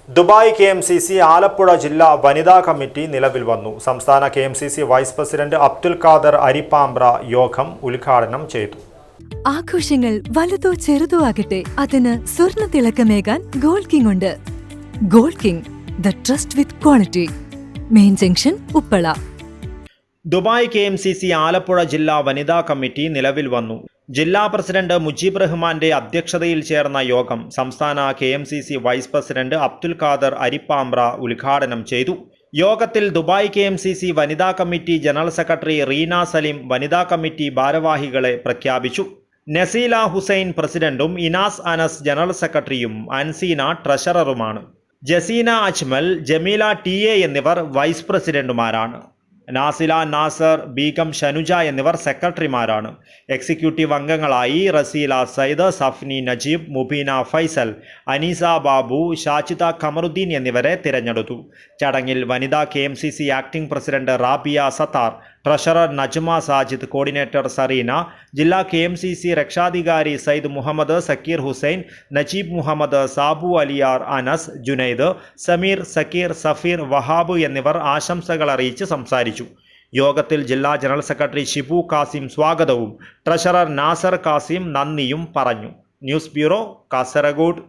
Dubai KMCC Alappuzha ജില്ലാ വനിതാ committee നിലവിൽ വന്നു. സംസ്ഥാന KMCC vice president Abdul Khader Arippampra യോഗം ഉദ്ഘാടനം ചെയ്തു. ആഘോഷങ്ങൾ വലുതോ ചെറുതോ ആകട്ടെ, അതിന് സ്വർണ്ണ തിളക്കമേകാൻ ഗോൾഡ് കിങ് ഉണ്ട്. Gold king, the trust with quality. Main junction, Uppala. Dubai KMCC Alappuzha ജില്ലാ വനിതാ കമ്മിറ്റി നിലവിൽ വന്നു. ജില്ലാ പ്രസിഡന്റ് മുജീബ് റഹ്മാന്റെ അധ്യക്ഷതയിൽ ചേർന്ന യോഗം സംസ്ഥാന KMCC vice president Abdul Khader Arippampra ഉദ്ഘാടനം ചെയ്തു. യോഗത്തിൽ ദുബായ് KMCC വനിതാ committee general secretary Reena Salim വനിതാ കമ്മിറ്റി ഭാരവാഹികളെ പ്രഖ്യാപിച്ചു. നസീല ഹുസൈൻ പ്രസിഡന്റും ഇനാസ് അനസ് ജനറൽ സെക്രട്ടറിയും അൻസീന ട്രഷററുമാണ്. ജസീന അജ്മൽ, ജമീല TA എന്നിവർ വൈസ് പ്രസിഡന്റുമാരാണ്. നാസില നാസർ, ബീഗം ഷനുജ എന്നിവർ സെക്രട്ടറിമാരാണ്. എക്സിക്യൂട്ടീവ് അംഗങ്ങളായി റസീല സയ്യിദ്, സഫ്നി നജീബ്, മുബീന ഫൈസൽ, അനീസ ബാബു, ഷാജിദ ഖമറുദ്ദീൻ എന്നിവരെ തിരഞ്ഞെടുത്തു. ചടങ്ങിൽ വനിതാ KMCC acting president Rabiya Sattar, treasurer Najma Sajid, coordinator Sareena, ജില്ലാ KMCC രക്ഷാധികാരി സയ്യിദ് മുഹമ്മദ് സക്കീർ ഹുസൈൻ, നജീബ് മുഹമ്മദ്, സാബു അലിയാർ, അനസ്, ജുനൈദ്, സമീർ, സക്കീർ, സഫീർ, വഹാബ് എന്നിവർ ആശംസകൾ അറിയിച്ച് സംസാരിച്ചു. യോഗത്തിൽ ജില്ലാ ജനറൽ സെക്രട്ടറി ഷിബു കാസിം സ്വാഗതവും ട്രഷറർ നാസർ കാസിം നന്ദിയും പറഞ്ഞു. News bureau, Kasaragod.